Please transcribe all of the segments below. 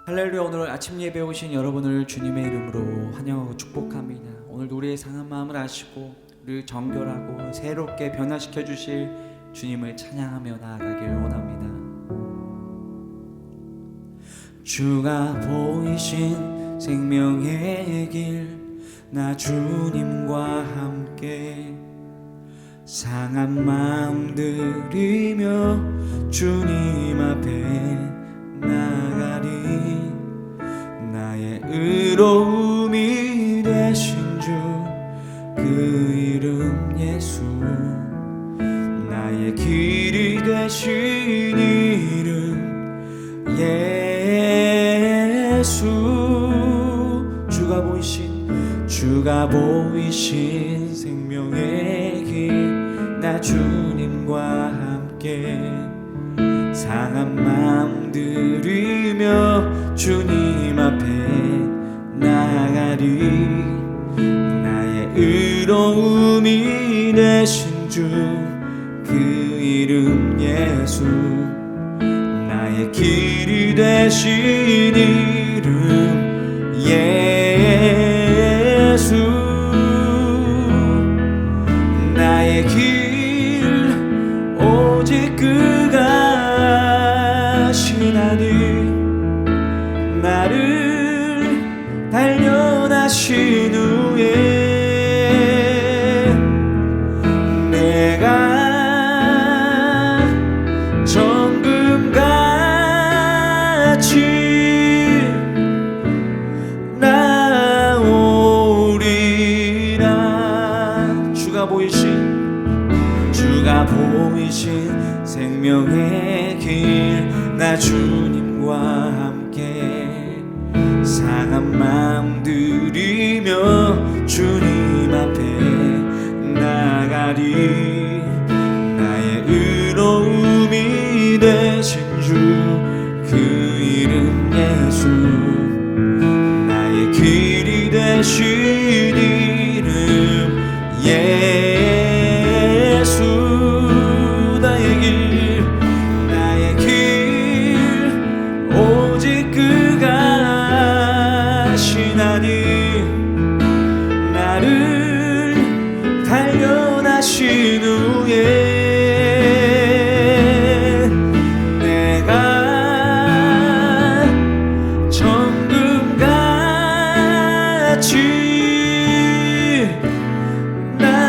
할렐루야. 오늘 아침 예배 오신 여러분을 주님의 이름으로 환영하고 축복합니다. 오늘도 우리의 상한 마음을 아시고 우리를 정결하고 새롭게 변화시켜 주실 주님을 찬양하며 나아가길 원합니다. 주가 보이신 생명의 길, 나 주님과 함께 상한 마음 들이며 주님 앞에 나가리. 나의 의로움이 되신 주 그 이름 예수, 나의 길이 되신 이름 예수. 주가 보이신 생명의 길, 나 주님과 함께 상한 마음 들이며 주님 앞에 나가리. 나의 의로움이 되신 주 그 이름 예수, 나의 길이 되신 이름 예수. 나의 길 오직 그가 하시나니, 나를 단련하신 후에 내가 정금같이 나오리라. 주가 보이신 생명의 길, 나 주님과 함께 상한 마음 들이며 주님 앞에 나가리. 나의 의로움이 되신 주 그 이름 예수, 나의 길이 되신 이름 예수. 나의 길 오직 그가 하시나니, 나를 단련하신 후에 내가 정금같이 나오리라.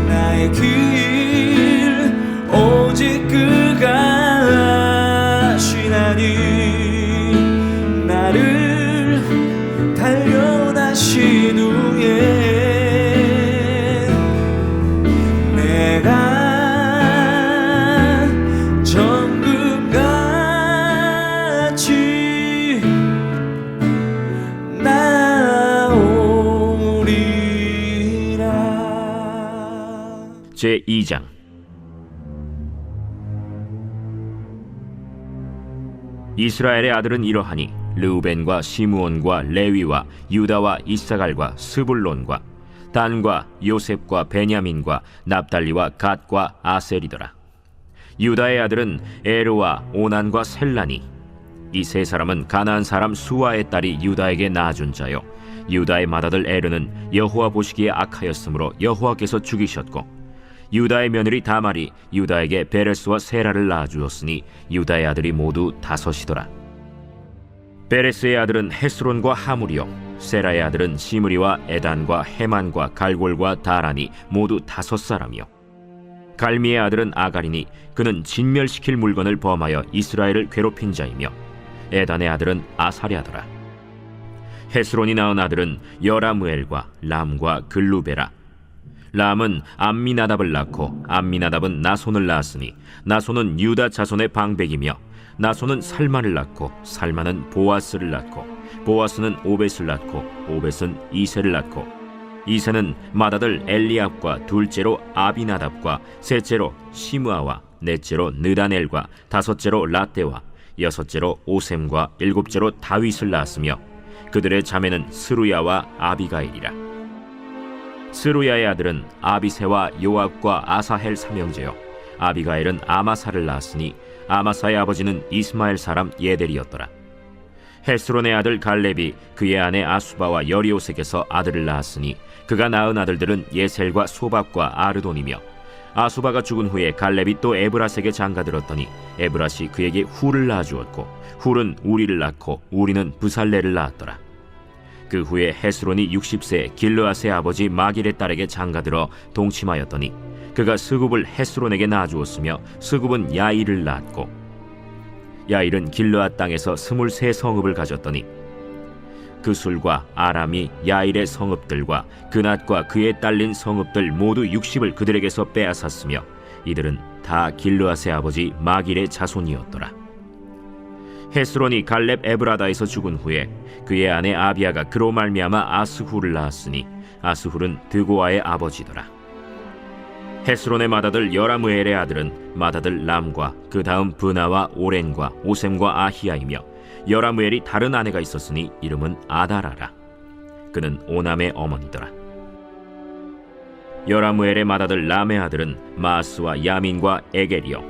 나의 길 오직 그가 하시나니, 나를 단련하신 후에 내가 정금같이 나오리라. 제2장. 이스라엘의 아들은 이러하니 르우벤과 시므온과 레위와 유다와 이사갈과 스불론과 단과 요셉과 베냐민과 납달리와 갓과 아셀이더라. 유다의 아들은 에르와 오난과 셀라니. 이 세 사람은 가나안 사람 수아의 딸이 유다에게 낳아준 자요, 유다의 맏아들 에르는 여호와 보시기에 악하였으므로 여호와께서 죽이셨고, 유다의 며느리 다말이 유다에게 베레스와 세라를 낳아주었으니 유다의 아들이 모두 5이더라. 베레스의 아들은 헤스론과 하물이요, 세라의 아들은 시므리와 에단과 헤만과 갈골과 다란이 모두 5사람이요. 갈미의 아들은 아가리니 그는 진멸시킬 물건을 범하여 이스라엘을 괴롭힌 자이며, 에단의 아들은 아사랴더라. 헤스론이 낳은 아들은 여라무엘과 람과 글루베라. 람은 암미나답을 낳고 암미나답은 나손을 낳았으니 나손은 유다 자손의 방백이며, 나손은 살만을 낳고 살만은 보아스를 낳고 보아스는 오벳을 낳고 오벳은 이세를 낳고, 이세는 맏아들 엘리압과 둘째로 아비나답과 셋째로 시므아와 넷째로 느다넬과 다섯째로 라떼와 여섯째로 오셈과 일곱째로 다윗을 낳았으며, 그들의 자매는 스루야와 아비가일이라. 스루야의 아들은 아비새와 요압과 아사헬 삼형제요, 아비가일은 아마사를 낳았으니 아마사의 아버지는 이스마엘 사람 예델이었더라. 헤스론의 아들 갈렙이 그의 아내 아수바와 여리오색에서 아들을 낳았으니 그가 낳은 아들들은 예셀과 소박과 아르돈이며, 아수바가 죽은 후에 갈렙이 또 에브라스에게 장가들었더니 에브라시 그에게 훌을 낳아주었고, 훌은 우리를 낳고 우리는 부살레를 낳았더라. 그 후에 헤스론이 60세 길르앗의 아버지 마길의 딸에게 장가들어 동침하였더니 그가 스굽을 헤스론에게 낳아주었으며 스굽은 야일을 낳았고, 야일은 길르앗 땅에서 23성읍을 가졌더니 그술과 아람이 야일의 성읍들과 그낫과 그에 딸린 성읍들 모두 60을 그들에게서 빼앗았으며 이들은 다 길르앗의 아버지 마길의 자손이었더라. 헤스론이 갈렙 에브라다에서 죽은 후에 그의 아내 아비아가 그로 말미암아 아스훌을 낳았으니 아스훌은 드고아의 아버지더라. 헤스론의 맏아들 여라무엘의 아들은 맏아들 람과 그 다음 브나와 오렌과 오셈과 아히야이며, 여라무엘이 다른 아내가 있었으니 이름은 아다라라. 그는 오남의 어머니더라. 여라무엘의 맏아들 람의 아들은 마스와 야민과 에겔이요,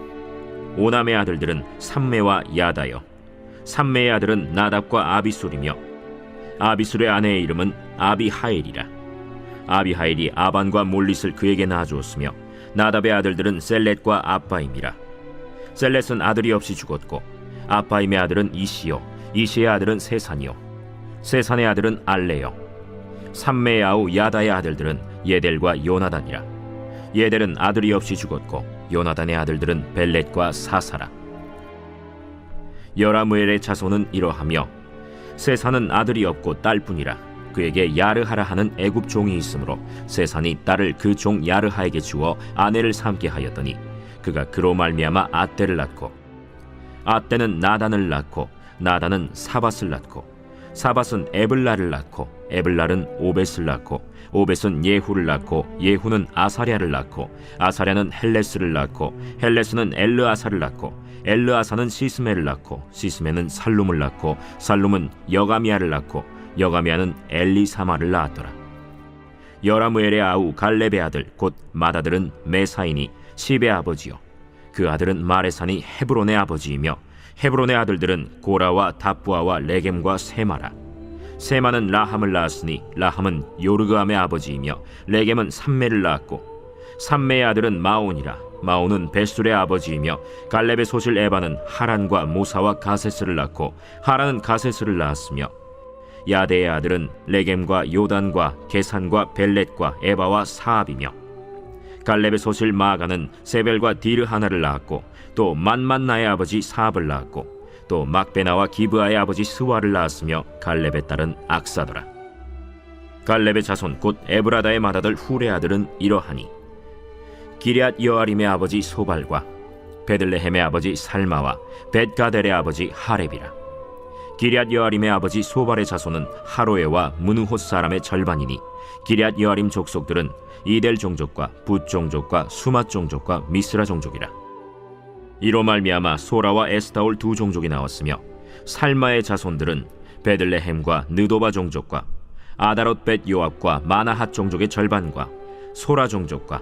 오남의 아들들은 삼메와 야다요, 삼메의 아들은 나답과 아비술이며, 아비술의 아내의 이름은 아비하일이라. 아비하일이 아반과 몰릿을 그에게 낳아주었으며 나답의 아들들은 셀렛과 아빠임이라. 셀렛은 아들이 없이 죽었고 아빠임의 아들은 이시요, 이시의 아들은 세산이요, 세산의 아들은 알레요. 삼메의 아우 야다의 아들들은 예델과 요나단이라. 예델은 아들이 없이 죽었고 요나단의 아들들은 벨렛과 사사라. 여라무엘의 자손은 이러하며, 세산은 아들이 없고 딸뿐이라. 그에게 야르하라 하는 애굽 종이 있으므로 세산이 딸을 그 종 야르하에게 주어 아내를 삼게 하였더니 그가 그로 말미암아 아떼를 낳고, 아떼는 나단을 낳고 나단은 사밧을 낳고, 사밧은 에블라를 낳고 에블랄은 오벳을 낳고, 오벳은 예후를 낳고 예후는 아사랴를 낳고, 아사랴는 헬레스를 낳고 헬레스는 엘르아사를 낳고, 엘르아사는 시스메를 낳고 시스메는 살룸을 낳고 살룸은 여가미아를 낳고 여가미아는 엘리사마를 낳았더라. 여라무엘의 아우 갈렙의 아들 곧 맏아들은 메사이니 시베의 아버지요, 그 아들은 마레산이 헤브론의 아버지이며, 헤브론의 아들들은 고라와 다부아와 레겜과 세마라. 세마는 라함을 낳았으니 라함은 요르그암의 아버지이며 레겜은 삼메를 낳았고, 삼메의 아들은 마온이라. 마온은 베술의 아버지이며 갈렙의 소실 에바는 하란과 모사와 가세스를 낳고 하란은 가세스를 낳았으며, 야데의 아들은 레겜과 요단과 게산과 벨렛과 에바와 사압이며, 갈렙의 소실 마가는 세벨과 디르하나를 낳았고 또 만만나의 아버지 사압을 낳았고 또 막베나와 기브아의 아버지 스와를 낳았으며 갈렙의 딸은 악사더라. 갈렙의 자손 곧 에브라다의 맏아들 훌의 아들은 이러하니, 기럇 여아림의 아버지 소발과 베들레헴의 아버지 살마와 벳가델의 아버지 하렙이라. 기럇 여아림의 아버지 소발의 자손은 하로에와 무누호 사람의 절반이니 기럇 여아림 족속들은 이델 종족과 붓 종족과 수맛 종족과 미스라 종족이라. 이로 말미암아 소라와 에스타올 두 종족이 나왔으며, 살마의 자손들은 베들레헴과 느도바 종족과 아다롯 벳 요압과 마나핫 종족의 절반과 소라 종족과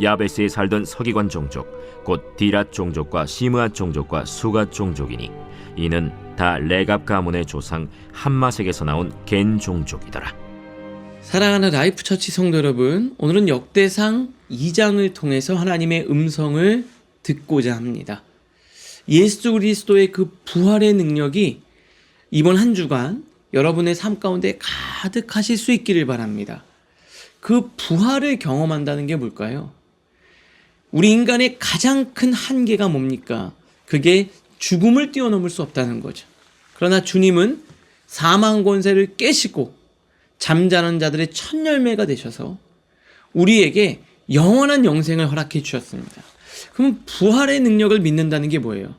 야베스에 살던 서기관 종족 곧 디랏 종족과 시므앗 종족과 수갓 종족이니 이는 다 레갑 가문의 조상 함마색에서 나온 겐 종족이더라. 사랑하는 라이프 처치 성도 여러분, 오늘은 역대상 2장을 통해서 하나님의 음성을 듣고자 합니다. 예수 그리스도의 그 부활의 능력이 이번 한 주간 여러분의 삶 가운데 가득하실 수 있기를 바랍니다. 그 부활을 경험한다는 게 뭘까요? 우리 인간의 가장 큰 한계가 뭡니까? 그게 죽음을 뛰어넘을 수 없다는 거죠. 그러나 주님은 사망 권세를 깨시고 잠자는 자들의 첫 열매가 되셔서 우리에게 영원한 영생을 허락해 주셨습니다. 그럼 부활의 능력을 믿는다는 게 뭐예요?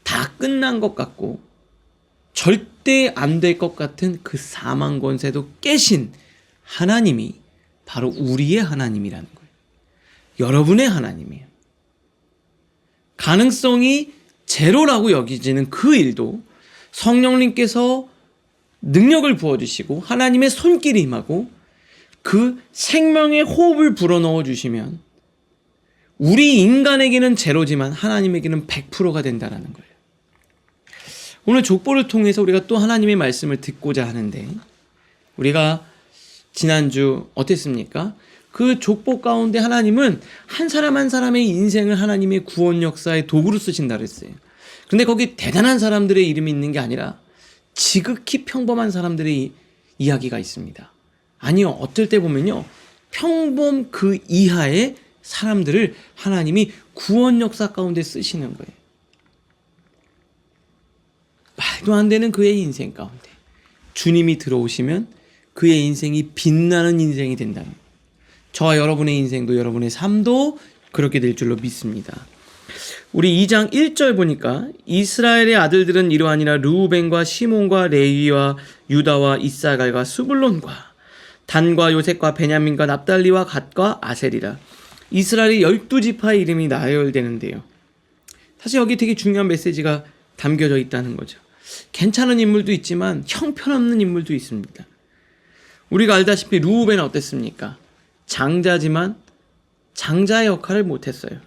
다 끝난 것 같고 절대 안 될 것 같은 그 사망 권세도 깨신 하나님이 바로 우리의 하나님이라는 거예요. 여러분의 하나님이에요. 가능성이 제로라고 여기지는 그 일도 성령님께서 능력을 부어주시고 하나님의 손길이 임하고 그 생명의 호흡을 불어넣어 주시면 우리 인간에게는 제로지만 하나님에게는 100%가 된다는 거예요. 오늘 족보를 통해서 우리가 또 하나님의 말씀을 듣고자 하는데, 우리가 지난주 어땠습니까? 그 족보 가운데 하나님은 한 사람 한 사람의 인생을 하나님의 구원 역사의 도구로 쓰신다 그랬어요. 그런데 거기 대단한 사람들의 이름이 있는 게 아니라 지극히 평범한 사람들의 이야기가 있습니다. 아니요, 어떨 때 보면요, 평범 그 이하의 사람들을 하나님이 구원 역사 가운데 쓰시는 거예요. 말도 안 되는 그의 인생 가운데 주님이 들어오시면 그의 인생이 빛나는 인생이 된다는 거예요. 저와 여러분의 인생도, 여러분의 삶도 그렇게 될 줄로 믿습니다. 우리 2장 1절 보니까 이스라엘의 아들들은 이러하니라. 르우벤과 시몬과 레위와 유다와 이사갈과 스불론과 단과 요셉과 베냐민과 납달리와 갓과 아셀이라. 이스라엘의 12지파의 이름이 나열되는데요. 사실 여기 되게 중요한 메시지가 담겨져 있다는 거죠. 괜찮은 인물도 있지만 형편없는 인물도 있습니다. 우리가 알다시피 르우벤은 어땠습니까? 장자지만 장자의 역할을 못했어요.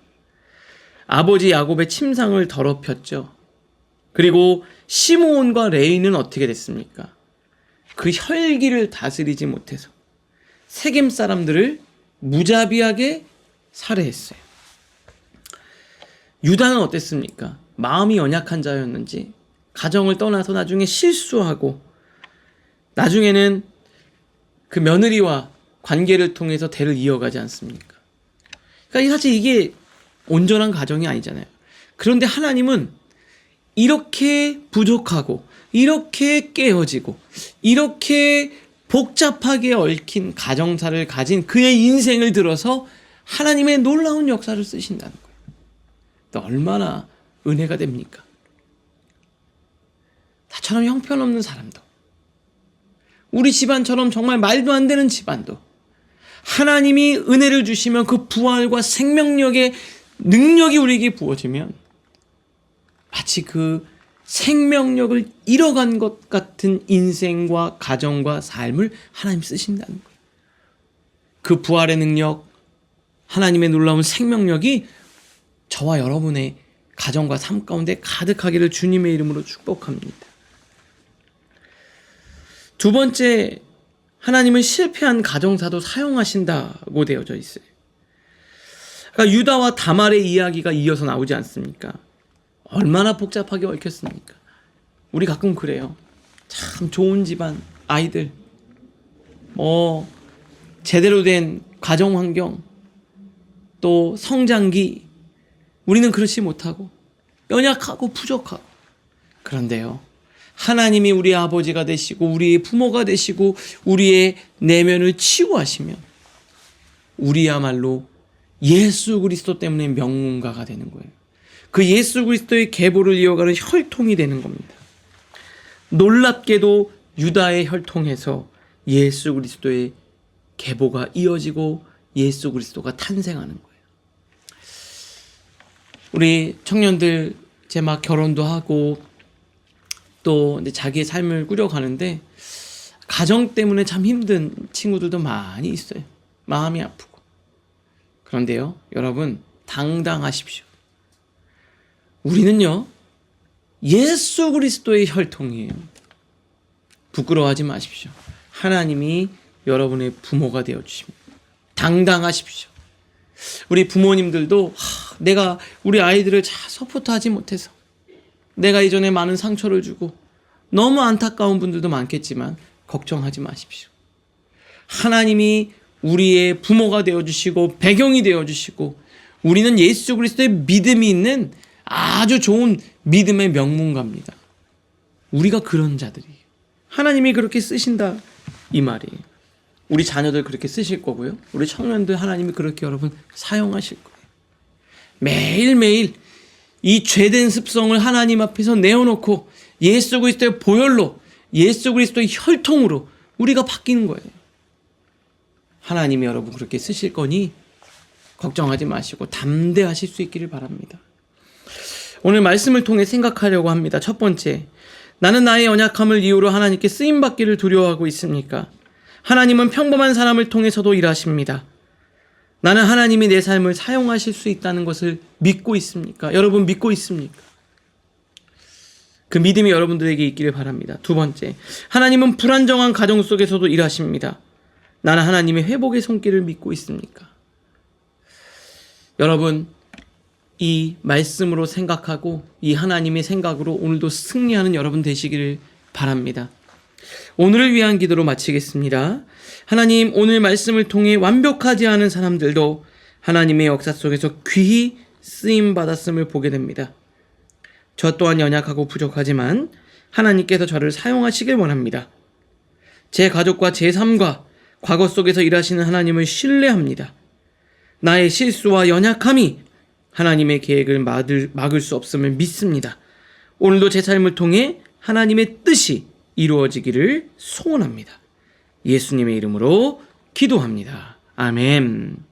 아버지 야곱의 침상을 더럽혔죠. 그리고 시므온과 레위는 어떻게 됐습니까? 그 혈기를 다스리지 못해서 세겜 사람들을 무자비하게 살해했어요. 유다는 어땠습니까? 마음이 연약한 자였는지 가정을 떠나서 나중에 실수하고 나중에는 그 며느리와 관계를 통해서 대를 이어가지 않습니까? 그러니까 사실 이게 온전한 가정이 아니잖아요. 그런데 하나님은 이렇게 부족하고 이렇게 깨어지고 이렇게 복잡하게 얽힌 가정사를 가진 그의 인생을 들어서 하나님의 놀라운 역사를 쓰신다는 거예요. 또 얼마나 은혜가 됩니까? 나처럼 형편없는 사람도, 우리 집안처럼 정말 말도 안 되는 집안도 하나님이 은혜를 주시면 그 부활과 생명력의 능력이 우리에게 부어지면 마치 그 생명력을 잃어간 것 같은 인생과 가정과 삶을 하나님 쓰신다는 거예요. 그 부활의 능력, 하나님의 놀라운 생명력이 저와 여러분의 가정과 삶 가운데 가득하기를 주님의 이름으로 축복합니다. 두 번째, 하나님은 실패한 가정사도 사용하신다고 되어져 있어요. 그러니까 유다와 다말의 이야기가 이어서 나오지 않습니까? 얼마나 복잡하게 얽혔습니까? 우리 가끔 그래요. 참 좋은 집안 아이들, 제대로 된 가정 환경, 또 성장기, 우리는 그렇지 못하고 연약하고 부족하고. 그런데요, 하나님이 우리의 아버지가 되시고 우리의 부모가 되시고 우리의 내면을 치유하시면 우리야말로 예수 그리스도 때문에 명문가가 되는 거예요. 그 예수 그리스도의 계보를 이어가는 혈통이 되는 겁니다. 놀랍게도 유다의 혈통에서 예수 그리스도의 계보가 이어지고 예수 그리스도가 탄생하는 거예요. 우리 청년들 이제 막 결혼도 하고 또 이제 자기의 삶을 꾸려가는데 가정 때문에 참 힘든 친구들도 많이 있어요. 마음이 아프고. 그런데요, 여러분 당당하십시오. 우리는요 예수 그리스도의 혈통이에요. 부끄러워하지 마십시오. 하나님이 여러분의 부모가 되어주십니다. 당당하십시오. 우리 부모님들도 내가 우리 아이들을 잘 서포트하지 못해서 내가 이전에 많은 상처를 주고 너무 안타까운 분들도 많겠지만 걱정하지 마십시오. 하나님이 우리의 부모가 되어주시고 배경이 되어주시고 우리는 예수 그리스도의 믿음이 있는 아주 좋은 믿음의 명문가입니다. 우리가 그런 자들이에요. 하나님이 그렇게 쓰신다 이 말이에요. 우리 자녀들 그렇게 쓰실 거고요. 우리 청년들 하나님이 그렇게 여러분 사용하실 거예요. 매일매일 이 죄된 습성을 하나님 앞에서 내어놓고 예수 그리스도의 보혈로 예수 그리스도의 혈통으로 우리가 바뀌는 거예요. 하나님이 여러분 그렇게 쓰실 거니 걱정하지 마시고 담대하실 수 있기를 바랍니다. 오늘 말씀을 통해 생각하려고 합니다. 첫 번째, 나는 나의 연약함을 이유로 하나님께 쓰임받기를 두려워하고 있습니까? 하나님은 평범한 사람을 통해서도 일하십니다. 나는 하나님이 내 삶을 사용하실 수 있다는 것을 믿고 있습니까? 여러분 믿고 있습니까? 그 믿음이 여러분들에게 있기를 바랍니다. 두 번째, 하나님은 불안정한 가정 속에서도 일하십니다. 나는 하나님의 회복의 손길을 믿고 있습니까? 여러분, 이 말씀으로 생각하고 이 하나님의 생각으로 오늘도 승리하는 여러분 되시기를 바랍니다. 오늘을 위한 기도로 마치겠습니다. 하나님, 오늘 말씀을 통해 완벽하지 않은 사람들도 하나님의 역사 속에서 귀히 쓰임받았음을 보게 됩니다. 저 또한 연약하고 부족하지만 하나님께서 저를 사용하시길 원합니다. 제 가족과 제 삶과 과거 속에서 일하시는 하나님을 신뢰합니다. 나의 실수와 연약함이 하나님의 계획을 막을 수 없음을 믿습니다. 오늘도 제 삶을 통해 하나님의 뜻이 이루어지기를 소원합니다. 예수님의 이름으로 기도합니다. 아멘.